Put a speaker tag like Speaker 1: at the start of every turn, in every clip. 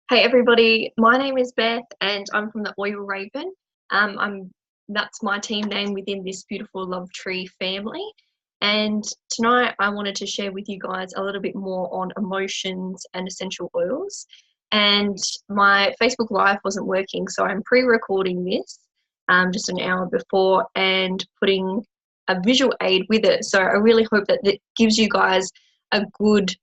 Speaker 1: Hey everybody, my name is Beth and I'm from the Oil Raven. That's my team name within this beautiful Love Tree family. And tonight I wanted to share with you guys a little bit more on emotions and essential oils. And my Facebook Live wasn't working, so I'm pre-recording this just an hour before and putting a visual aid with it. So I really hope that that gives you guys a good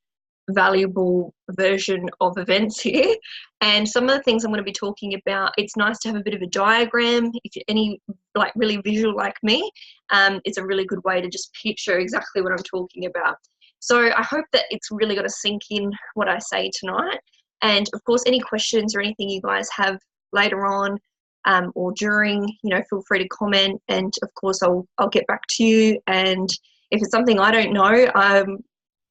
Speaker 1: valuable version of events here. And some of the things I'm going to be talking about, it's nice to have a bit of a diagram. If you're any like really visual like me, it's a really good way to just picture exactly what I'm talking about. So I hope that it's really going to sink in what I say tonight. And of course, any questions or anything you guys have later on or during, feel free to comment. And of course, I'll get back to you. And if it's something I don't know,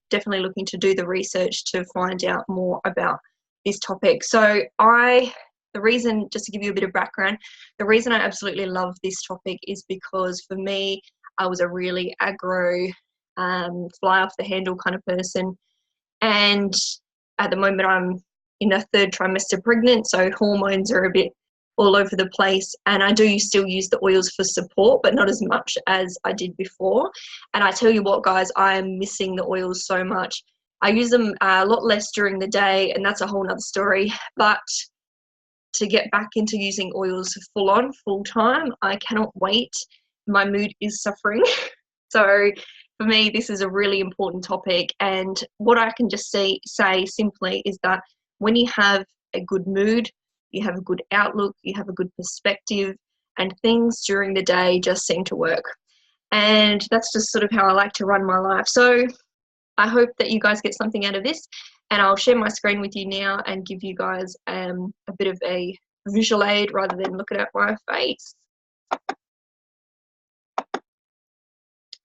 Speaker 1: definitely looking to do the research to find out more about this topic. So the reason, just to give you a bit of background, the reason I absolutely love this topic is because for me, I was a really aggro, fly off the handle kind of person. And at the moment I'm in a third trimester pregnant, so hormones are a bit all over the place, and I do still use the oils for support, but not as much as I did before. And I tell you what, guys, I am missing the oils so much. I use them a lot less during the day, and that's a whole nother story. But to get back into using oils full time, I cannot wait. My mood is suffering. So for me, this is a really important topic. And what I can just say simply is that when you have a good mood, you have a good outlook, you have a good perspective, and things during the day just seem to work. And that's just sort of how I like to run my life. So I hope that you guys get something out of this, and I'll share my screen with you now and give you guys a bit of a visual aid rather than looking at my face.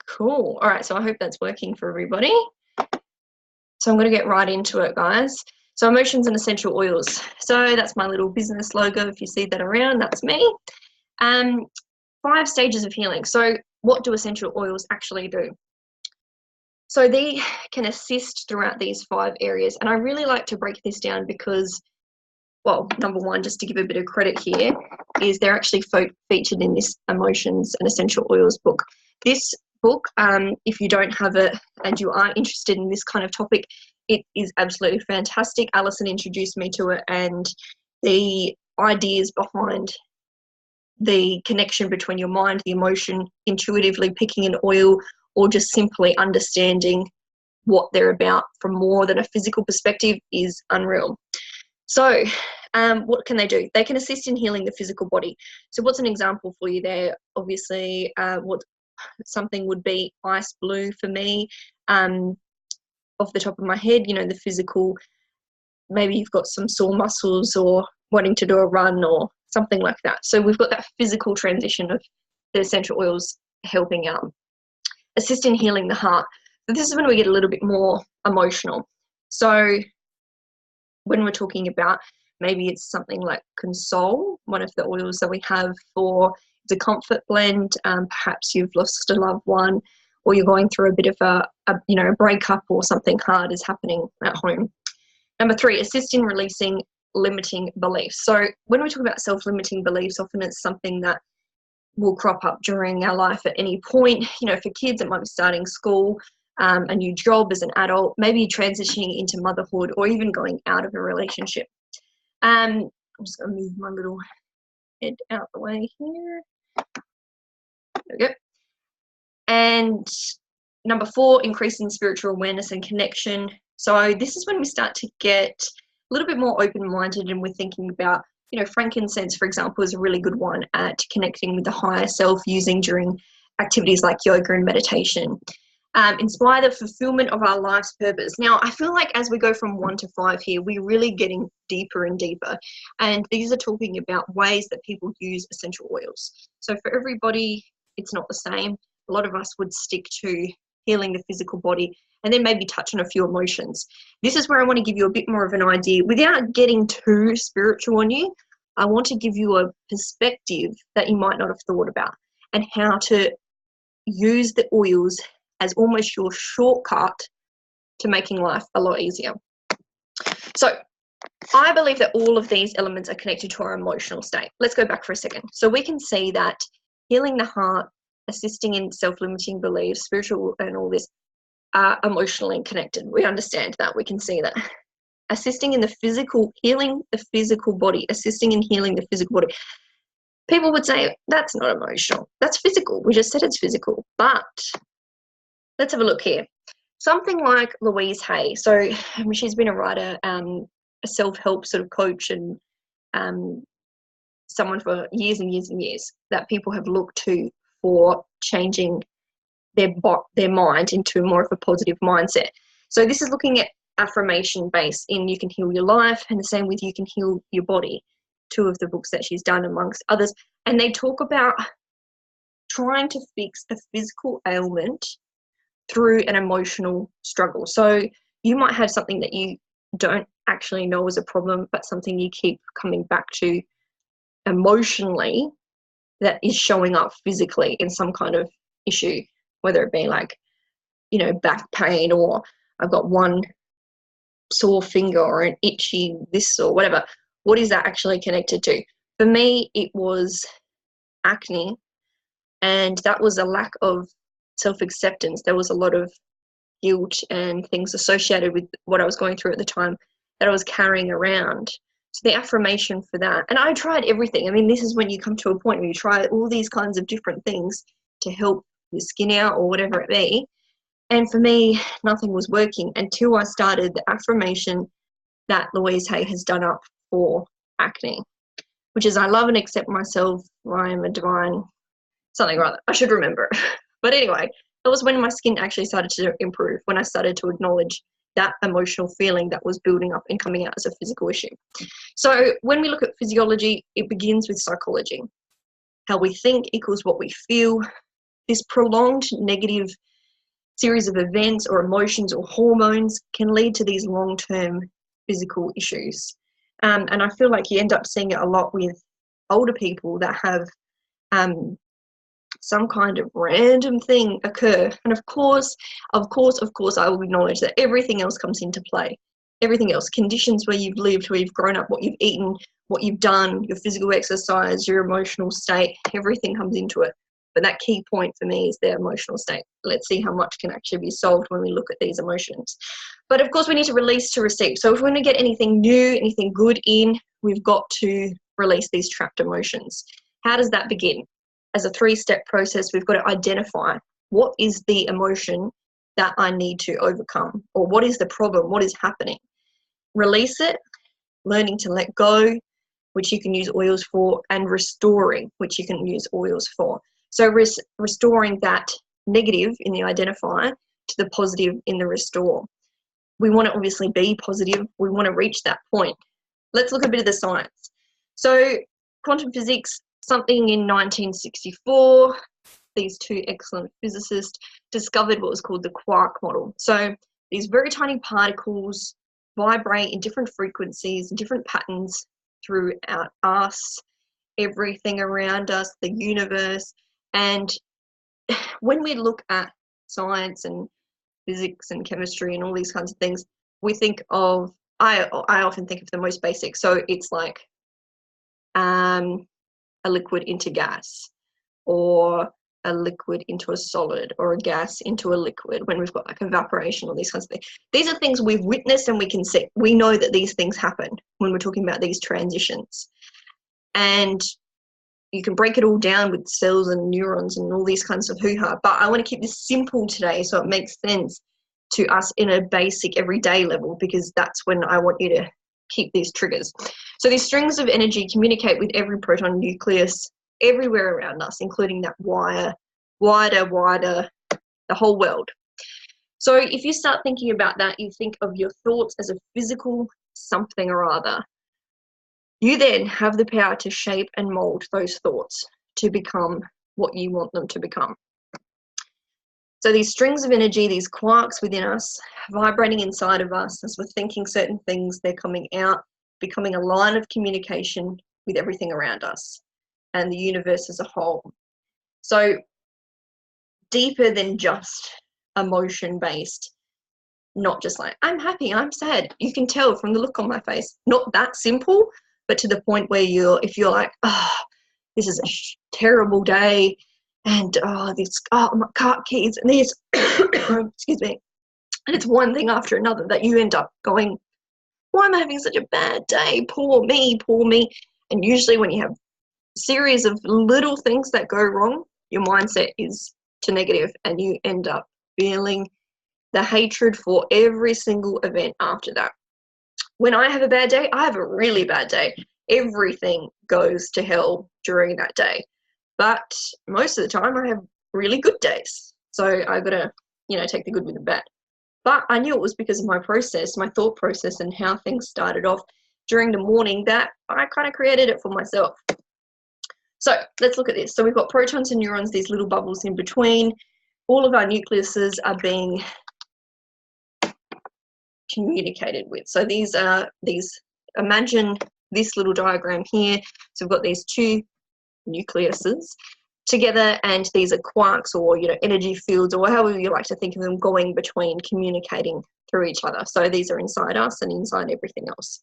Speaker 1: Cool. All right, so I hope that's working for everybody. So I'm going to get right into it, guys. So emotions and essential oils. So that's my little business logo. If you see that around, that's me. 5 stages of healing. So what do essential oils actually do? So they can assist throughout these 5 areas. And I really like to break this down because, well, number one, just to give a bit of credit here, is they're actually featured in this Emotions and Essential Oils book. This book, if you don't have it and you are interested in this kind of topic, it is absolutely fantastic. Alison introduced me to it, and the ideas behind the connection between your mind, the emotion, intuitively picking an oil, or just simply understanding what they're about from more than a physical perspective is unreal. So what can they do? They can assist in healing the physical body. So what's an example for you there? Obviously, what something would be ice blue for me. Off the top of my head, the physical, maybe you've got some sore muscles or wanting to do a run or something like that. So we've got that physical transition of the essential oils helping out. Assist in healing the heart. So this is when we get a little bit more emotional. So when we're talking about, maybe it's something like Console, one of the oils that we have for the comfort blend. Perhaps you've lost a loved one, or you're going through a bit of a breakup, or something hard is happening at home. Number 3, assist in releasing limiting beliefs. So when we talk about self-limiting beliefs, often it's something that will crop up during our life at any point. For kids, it might be starting school, a new job as an adult, maybe transitioning into motherhood, or even going out of a relationship. I'm just going to move my little head out the way here. There we go. And number 4, increasing spiritual awareness and connection. So this is when we start to get a little bit more open-minded, and we're thinking about, frankincense, for example, is a really good one at connecting with the higher self, using during activities like yoga and meditation. Inspire the fulfillment of our life's purpose. Now, I feel like as we go from 1 to 5 here, we're really getting deeper and deeper. And these are talking about ways that people use essential oils. So for everybody, it's not the same. A lot of us would stick to healing the physical body and then maybe touch on a few emotions. This is where I want to give you a bit more of an idea. Without getting too spiritual on you, I want to give you a perspective that you might not have thought about, and how to use the oils as almost your shortcut to making life a lot easier. So I believe that all of these elements are connected to our emotional state. Let's go back for a second. So we can see that healing the heart, assisting in self-limiting beliefs, spiritual, and all this are emotionally connected. We understand that. We can see that. Assisting in the physical, healing the physical body, assisting in healing the physical body. People would say, that's not emotional. That's physical. We just said it's physical. But let's have a look here. Something like Louise Hay. So she's been a writer, a self-help sort of coach, and someone for years and years and years that people have looked to for changing their mind into more of a positive mindset. So this is looking at affirmation based in You Can Heal Your Life, and the same with You Can Heal Your Body, two of the books that she's done amongst others. And they talk about trying to fix a physical ailment through an emotional struggle. So you might have something that you don't actually know is a problem, but something you keep coming back to emotionally that is showing up physically in some kind of issue, whether it be like, you know, back pain, or I've got one sore finger or an itchy this or whatever. What is that actually connected to? For me, it was acne, and that was a lack of self-acceptance. There was a lot of guilt and things associated with what I was going through at the time that I was carrying around. So the affirmation for that, and I tried everything. I mean, this is when you come to a point where you try all these kinds of different things to help your skin out or whatever it be. And for me, nothing was working until I started the affirmation that Louise Hay has done up for acne, which is, I love and accept myself. I am a divine something or other. I should remember it. But anyway, that was when my skin actually started to improve, when I started to acknowledge that emotional feeling that was building up and coming out as a physical issue. So when we look at physiology, it begins with psychology. How we think equals what we feel. This prolonged negative series of events or emotions or hormones can lead to these long-term physical issues. And I feel like you end up seeing it a lot with older people that have some kind of random thing occur. And of course, I will acknowledge that everything else comes into play. Everything else, conditions where you've lived, where you've grown up, what you've eaten, what you've done, your physical exercise, your emotional state, everything comes into it. But that key point for me is their emotional state. Let's see how much can actually be solved when we look at these emotions. But of course, we need to release to receive. So if we're going to get anything new, anything good in, we've got to release these trapped emotions. How does that begin? As a 3-step process, we've got to identify what is the emotion that I need to overcome, or what is the problem, what is happening. Release it, learning to let go, which you can use oils for, and restoring, which you can use oils for. So restoring that negative in the identifier to the positive in the restore. We want to obviously be positive. We want to reach that point. Let's look a bit of the science. So quantum physics, something in 1964, these two excellent physicists discovered what was called the quark model. So these very tiny particles vibrate in different frequencies, different patterns throughout us, everything around us, the universe. And when we look at science and physics and chemistry and all these kinds of things, we think of, I often think of the most basic. So it's like a liquid into gas, or a liquid into a solid, or a gas into a liquid, when we've got like evaporation or these kinds of things. These are things we've witnessed and we can see. We know that these things happen when we're talking about these transitions. And you can break it all down with cells and neurons and all these kinds of hoo-ha. But I want to keep this simple today so it makes sense to us in a basic everyday level, because that's when I want you to keep these triggers. So these strings of energy communicate with every proton nucleus everywhere around us, including that wider, the whole world. So if you start thinking about that, you think of your thoughts as a physical something or other. You then have the power to shape and mold those thoughts to become what you want them to become. So these strings of energy, these quarks within us, vibrating inside of us, as we're thinking certain things, they're coming out, becoming a line of communication with everything around us and the universe as a whole. So deeper than just emotion-based, not just like, I'm happy, I'm sad. You can tell from the look on my face. Not that simple, but to the point where if you're like, oh, this is a terrible day, and my car keys, and this, excuse me, and it's one thing after another that you end up going, why am I having such a bad day? Poor me, poor me. And usually when you have a series of little things that go wrong, your mindset is to negative, and you end up feeling the hatred for every single event after that. When I have a bad day, I have a really bad day. Everything goes to hell during that day. But most of the time I have really good days. So I gotta, take the good with the bad. But I knew it was because of my process, my thought process, and how things started off during the morning that I kind of created it for myself. So let's look at this. So we've got protons and neurons, these little bubbles in between. All of our nucleuses are being communicated with. So imagine this little diagram here. So we've got these two nucleuses together, and these are quarks, or energy fields, or however you like to think of them, going between, communicating through each other. So these are inside us and inside everything else.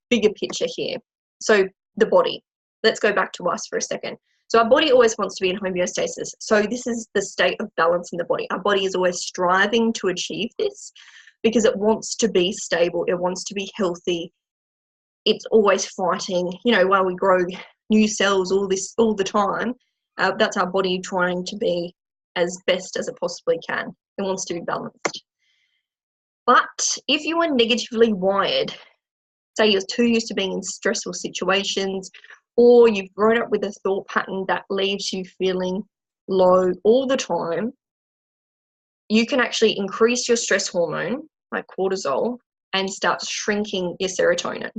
Speaker 1: Bigger picture here. So the body. Let's go back to us for a second. So our body always wants to be in homeostasis. So this is the state of balance in the body. Our body is always striving to achieve this because it wants to be stable. It wants to be healthy. It's always fighting, while we grow new cells all the time. That's our body trying to be as best as it possibly can. It wants to be balanced. But if you are negatively wired, say you're too used to being in stressful situations, or you've grown up with a thought pattern that leaves you feeling low all the time, you can actually increase your stress hormone, like cortisol, and start shrinking your serotonin.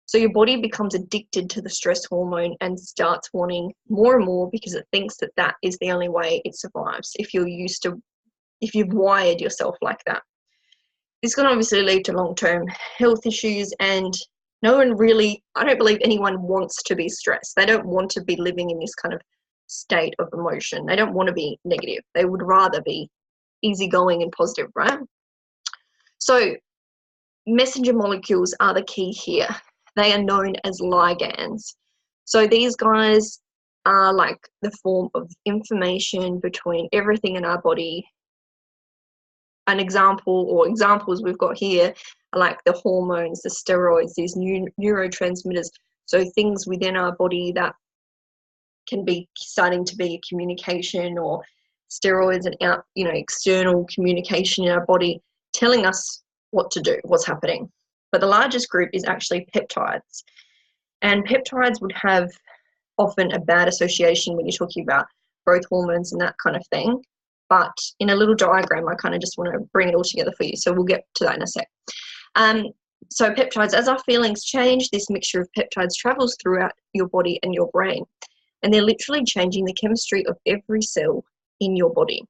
Speaker 1: So your body becomes addicted to the stress hormone and starts wanting more and more because it thinks that that is the only way it survives if you've wired yourself like that. This can obviously lead to long-term health issues, and I don't believe anyone wants to be stressed. They don't want to be living in this kind of state of emotion. They don't want to be negative. They would rather be easygoing and positive, right? So messenger molecules are the key here. They are known as ligands. So these guys are like the form of information between everything in our body. An example, or examples we've got here, are like the hormones, the steroids, these new neurotransmitters. So things within our body that can be starting to be communication, or steroids and external communication in our body telling us what to do, what's happening. But the largest group is actually peptides. And peptides would have often a bad association when you're talking about growth hormones and that kind of thing. But in a little diagram, I kind of just want to bring it all together for you. So we'll get to that in a sec. So peptides, as our feelings change, this mixture of peptides travels throughout your body and your brain. And they're literally changing the chemistry of every cell in your body.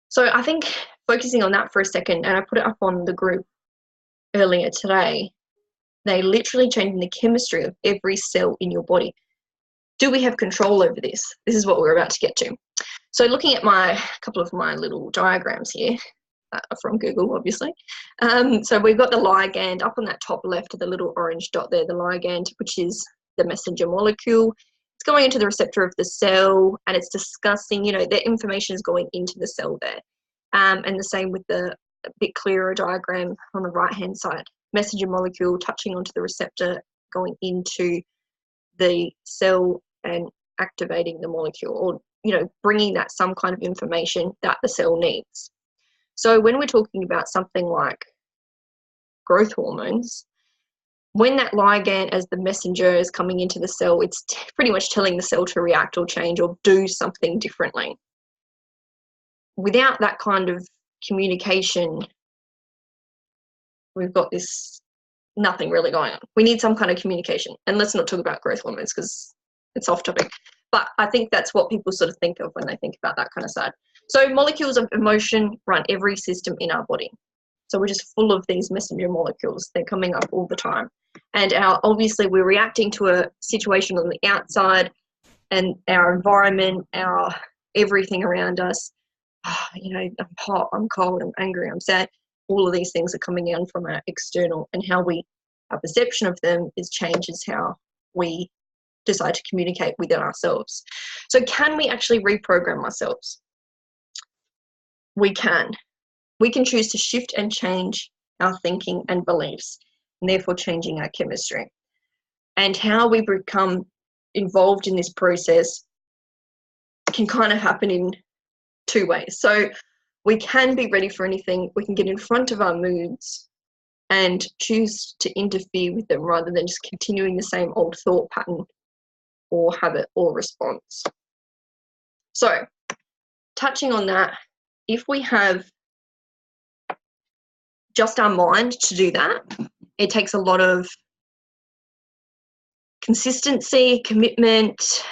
Speaker 1: So I think focusing on that for a second, and I put it up on the group earlier today, they're literally changing the chemistry of every cell in your body. Do we have control over this? This is what we're about to get to. So looking at a couple of my little diagrams here, from Google, obviously. So we've got the ligand up on that top left, the little orange dot there, the ligand, which is the messenger molecule. It's going into the receptor of the cell, and it's discussing, the information is going into the cell there. And the same with the bit clearer diagram on the right-hand side. Messenger molecule touching onto the receptor, going into the cell and activating the molecule, or bringing that some kind of information that the cell needs. So when we're talking about something like growth hormones, when that ligand as the messenger is coming into the cell, it's pretty much telling the cell to react or change or do something differently. Without that kind of communication, we've got nothing really going on. We need some kind of communication. And let's not talk about growth hormones because it's off topic. But I think that's what people sort of think of when they think about that kind of side. So molecules of emotion run every system in our body. So we're just full of these messenger molecules. They're coming up all the time. And obviously we're reacting to a situation on the outside, and our environment, our everything around us you know, I'm hot, I'm cold, I'm angry, I'm sad. All of these things are coming in from our external, and how our perception of them changes how we decide to communicate within ourselves. So can we actually reprogram ourselves? We can. We can choose to shift and change our thinking and beliefs, and therefore changing our chemistry. And how we become involved in this process can kind of happen in two ways. So we can be ready for anything. We can get in front of our moods and choose to interfere with them rather than just continuing the same old thought pattern or habit or response. So touching on that, if we have just our mind to do that, it takes a lot of consistency, commitment,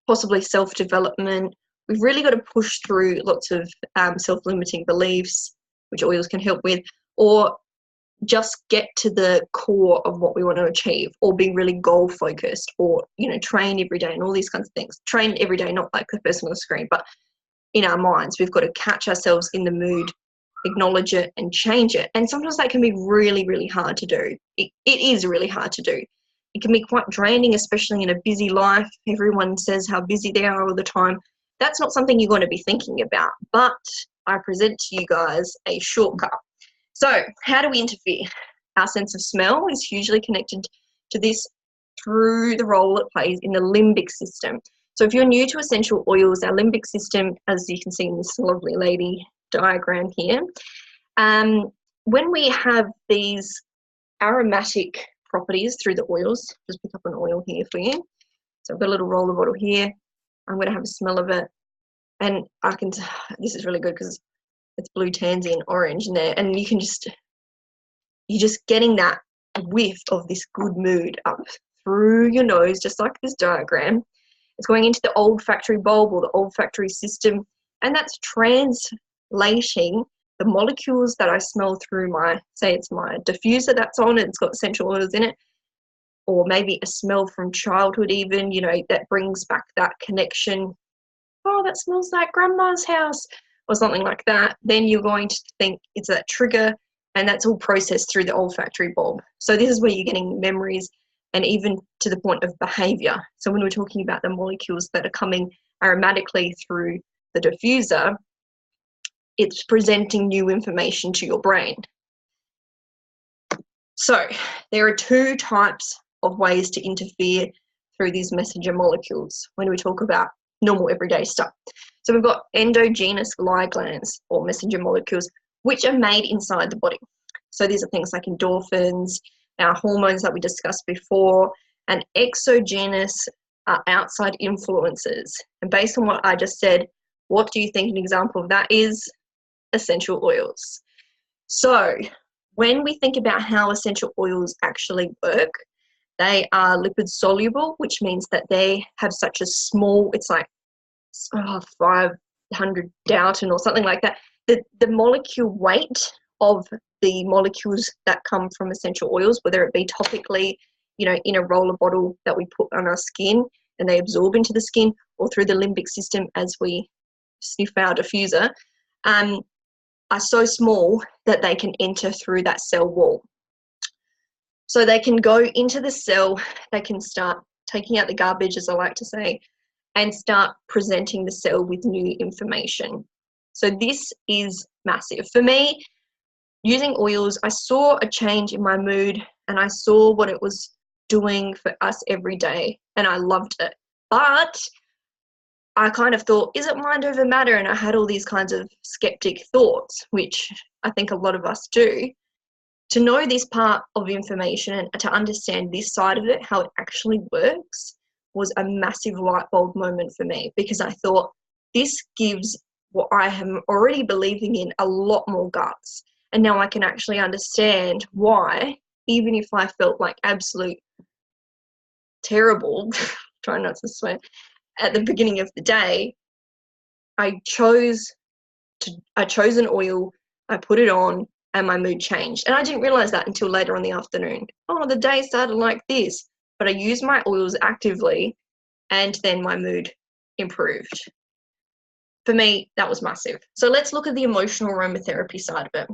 Speaker 1: possibly self-development. We've really got to push through lots of self-limiting beliefs, which oils can help with, or just get to the core of what we want to achieve, or be really goal focused, or, you know, train every day and all these kinds of things. Train every day, not like the person on the screen, but in our minds. We've got to catch ourselves in the mood, acknowledge it and change it. And sometimes that can be really, really hard to do. It is really hard to do. It can be quite draining, especially in a busy life. Everyone says how busy they are all the time. That's not something you're going to be thinking about, but I present to you guys a shortcut. So how do we interfere? Our sense of smell is hugely connected to this through the role it plays in the limbic system. So if you're new to essential oils, our limbic system, as you can see in this lovely lady diagram here, when we have these aromatic properties through the oils, just pick up an oil here for you. So I've got a little roller bottle here. I'm going to have a smell of it. And this is really good because it's blue, tansy and orange in there. And you're just getting that whiff of this good mood up through your nose, just like this diagram. It's going into the olfactory bulb or the olfactory system, and that's translating the molecules that I smell through say it's my diffuser that's on, and it's got essential oils in it, or maybe a smell from childhood even, you know, that brings back that connection. Oh, that smells like grandma's house or something like that. Then you're going to think it's that trigger, and that's all processed through the olfactory bulb. So this is where you're getting memories and even to the point of behavior. So when we're talking about the molecules that are coming aromatically through the diffuser, it's presenting new information to your brain. So there are two types of ways to interfere through these messenger molecules when we talk about normal everyday stuff. So we've got endogenous glands or messenger molecules, which are made inside the body. So these are things like endorphins, our hormones that we discussed before, and exogenous outside influences. And based on what I just said, what do you think an example of that is? Essential oils. So when we think about how essential oils actually work, they are lipid soluble, which means that they have such a small, it's like 500 Dalton or something like that. The molecule weight of the molecules that come from essential oils, whether it be topically, you know, in a roller bottle that we put on our skin and they absorb into the skin, or through the limbic system as we sniff our diffuser, are so small that they can enter through that cell wall. So they can go into the cell, they can start taking out the garbage, as I like to say, and start presenting the cell with new information. So this is massive. For me, using oils, I saw a change in my mood and I saw what it was doing for us every day, and I loved it. But I kind of thought, is it mind over matter? And I had all these kinds of skeptic thoughts, which I think a lot of us do. To know this part of information and to understand this side of it, how it actually works, was a massive light bulb moment for me, because I thought this gives what I am already believing in a lot more guts. And now I can actually understand why, even if I felt like absolute terrible, trying not to swear, at the beginning of the day, I chose an oil, I put it on, and my mood changed. And I didn't realize that until later on the afternoon. Oh, the day started like this, but I used my oils actively and then my mood improved. for me, that was massive. So let's look at the emotional aromatherapy side of it.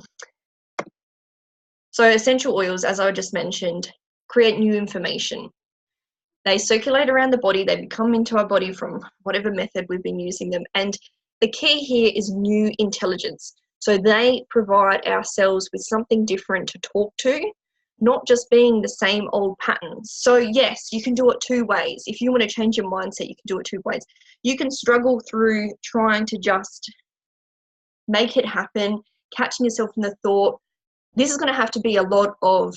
Speaker 1: So essential oils, as I just mentioned, create new information. They circulate around the body, they come into our body from whatever method we've been using them. And the key here is new intelligence. So they provide our cells with something different to talk to, not just being the same old patterns. So yes, you can do it two ways. If you want to change your mindset, you can do it two ways. You can struggle through trying to just make it happen, catching yourself in the thought. This is going to have to be a lot of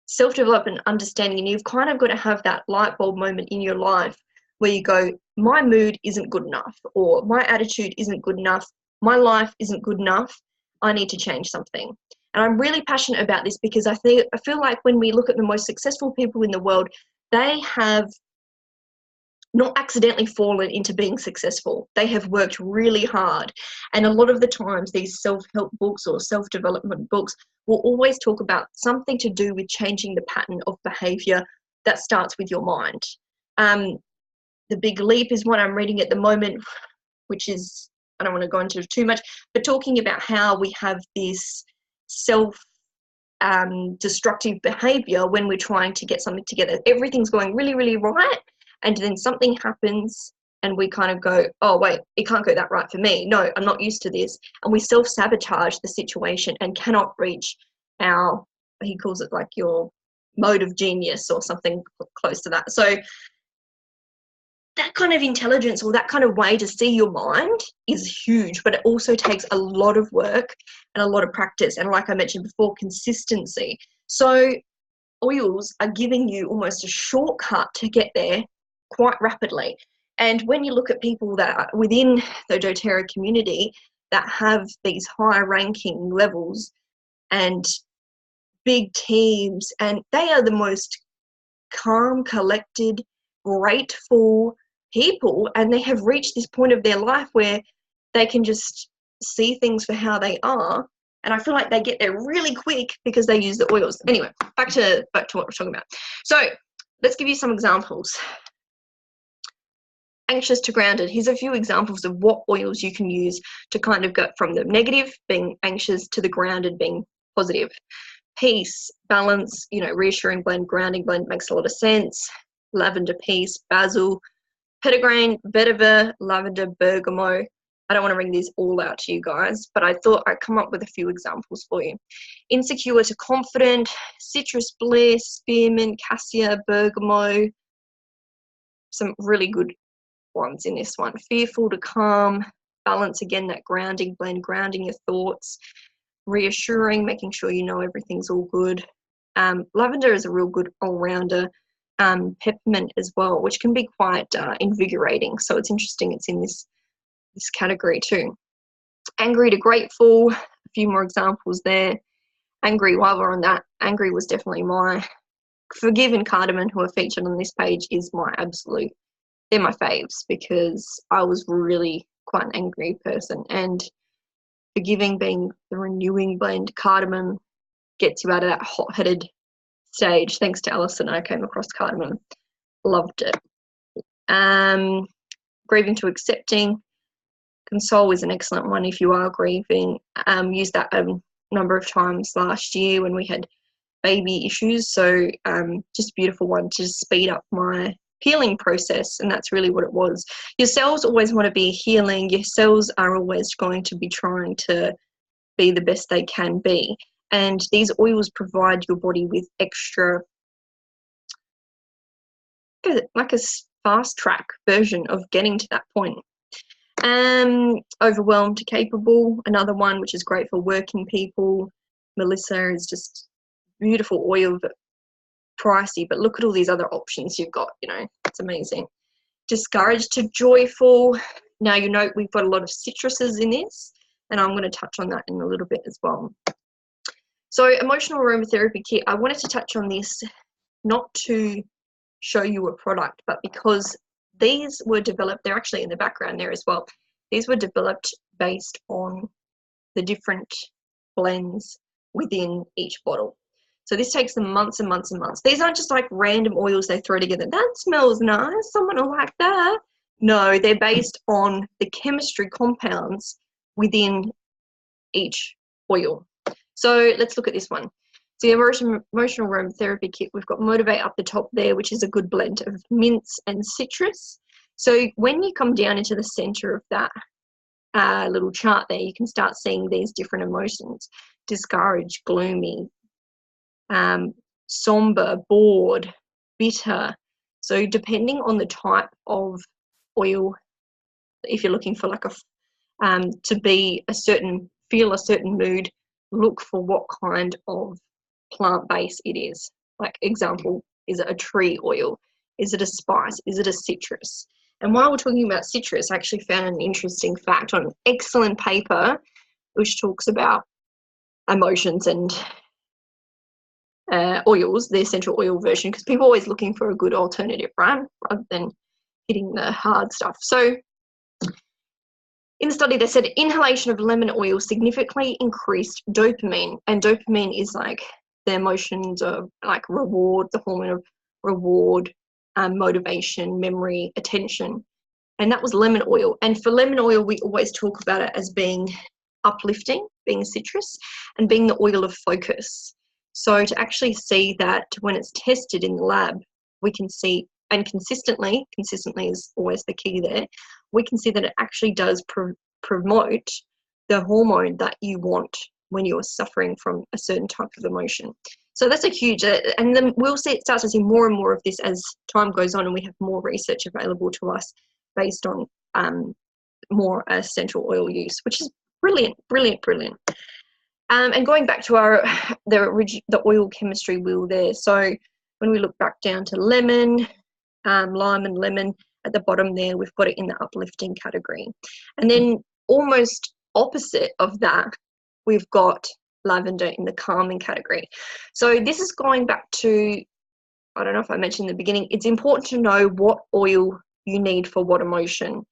Speaker 1: self-development, understanding, and you've kind of got to have that light bulb moment in your life where you go, my mood isn't good enough, or my attitude isn't good enough, my life isn't good enough, I need to change something. And I'm really passionate about this because I feel like when we look at the most successful people in the world, they have not accidentally fallen into being successful. They have worked really hard. And a lot of the times these self-help books or self-development books will always talk about something to do with changing the pattern of behavior that starts with your mind. The Big Leap is one I'm reading at the moment, which is, I don't want to go into too much, but talking about how we have this self-destructive behavior when we're trying to get something together. Everything's going really, really right. And then something happens and we kind of go, oh, wait, it can't go that right for me. No, I'm not used to this. And we self-sabotage the situation and cannot reach our, he calls it like your mode of genius or something close to that. So that kind of intelligence or that kind of way to see your mind is huge, but it also takes a lot of work and a lot of practice. And like I mentioned before, consistency. So oils are giving you almost a shortcut to get there quite rapidly. And when you look at people that are within the doTERRA community that have these high ranking levels and big teams, and they are the most calm, collected, grateful people, and they have reached this point of their life where they can just see things for how they are. And I feel like they get there really quick because they use the oils. Anyway, back to what we're talking about. So let's give you some examples. Anxious to grounded. Here's a few examples of what oils you can use to kind of go from the negative, being anxious, to the grounded, being positive. Peace, balance, reassuring blend, grounding blend makes a lot of sense. Lavender, peace, basil, petitgrain, vetiver, lavender, bergamot. I don't want to bring these all out to you guys, but I thought I'd come up with a few examples for you. Insecure to confident, citrus bliss, spearmint, cassia, bergamot. Some really good ones in this one. Fearful to calm, balance, again, that grounding blend, grounding your thoughts. Reassuring, making sure you know everything's all good. Lavender is a real good all-rounder. Peppermint as well, which can be quite invigorating. So it's interesting it's in this category too. Angry to grateful, a few more examples there. Angry, while we're on that, angry was definitely my forgive and cardamom, who are featured on this page, is my absolute, they're my faves because I was really quite an angry person, and forgiving being the renewing blend. Cardamom gets you out of that hot-headed stage. Thanks to Alison, I came across cardamom. Loved it. Grieving to accepting. Console is an excellent one if you are grieving. Used that a number of times last year when we had baby issues. So just a beautiful one to speed up my healing process, and that's really what it was. Your cells always want to be healing. Your cells are always going to be trying to be the best they can be, and these oils provide your body with extra, like a fast track version of getting to that point. Overwhelmed to capable, another one which is great for working people. Melissa is just beautiful oil, but pricey, but look at all these other options you've got, it's amazing. Discouraged to joyful. Now, we've got a lot of citruses in this, and I'm going to touch on that in a little bit as well. So emotional aromatherapy kit, I wanted to touch on this not to show you a product, but because these were developed, they're actually in the background there as well. These were developed based on the different blends within each bottle. So this takes them months and months and months. These aren't just like random oils they throw together. That smells nice. Someone will like that. No, they're based on the chemistry compounds within each oil. So let's look at this one. So the emotional aromatherapy kit, we've got Motivate up the top there, which is a good blend of mints and citrus. So when you come down into the center of that little chart there, you can start seeing these different emotions: discouraged, gloomy, somber, bored, bitter. So depending on the type of oil, if you're looking for like to be a certain, feel a certain mood, look for what kind of plant base it is. Like example, is it a tree oil? Is it a spice? Is it a citrus? And while we're talking about citrus, I actually found an interesting fact on an excellent paper which talks about emotions and oils, the essential oil version, because people are always looking for a good alternative, right? Rather than hitting the hard stuff. So in the study, they said inhalation of lemon oil significantly increased dopamine, and dopamine is like the emotions of like reward, the hormone of reward, motivation, memory, attention, and that was lemon oil. And for lemon oil, we always talk about it as being uplifting, being citrus, and being the oil of focus. So to actually see that when it's tested in the lab, we can see, and consistently is always the key there, we can see that it actually does promote the hormone that you want when you're suffering from a certain type of emotion. So that's a huge, and then we'll start to see more and more of this as time goes on and we have more research available to us based on more essential oil use, which is brilliant. And going back to the oil chemistry wheel there, so when we look back down to lemon, lime and lemon at the bottom there, we've got it in the uplifting category. And then almost opposite of that, we've got lavender in the calming category. So this is going back to, I don't know if I mentioned in the beginning, it's important to know what oil you need for what emotion.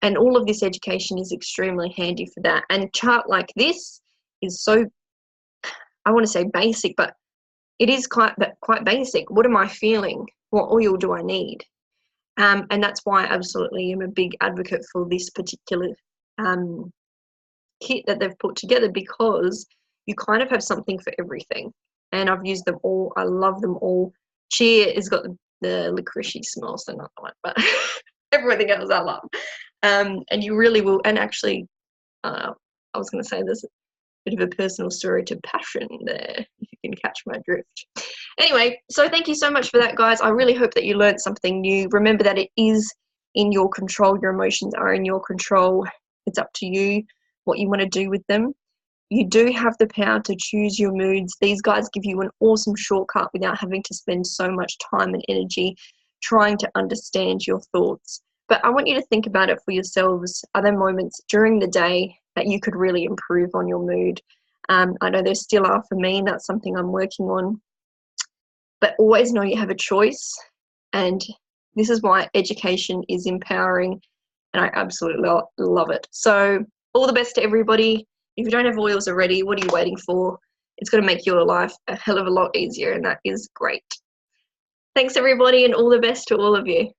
Speaker 1: And all of this education is extremely handy for that. And a chart like this is so, I want to say basic, but it is quite basic. What am I feeling? What oil do I need? And that's why I absolutely am a big advocate for this particular kit that they've put together, because you kind of have something for everything. And I've used them all. I love them all. Chia has got the licorice smell, so not that one, but everything else I love. And you really will. And actually, I was going to say there's a bit of a personal story to passion there, if you can catch my drift. Anyway, so thank you so much for that, guys. I really hope that you learned something new. Remember that it is in your control. Your emotions are in your control. It's up to you what you want to do with them. You do have the power to choose your moods. These guys give you an awesome shortcut without having to spend so much time and energy trying to understand your thoughts. But I want you to think about it for yourselves. Are there moments during the day that you could really improve on your mood? I know there still are for me, and that's something I'm working on. But always know you have a choice, and this is why education is empowering, and I absolutely love it. So all the best to everybody. If you don't have oils already, what are you waiting for? It's going to make your life a hell of a lot easier, and that is great. Thanks everybody, and all the best to all of you.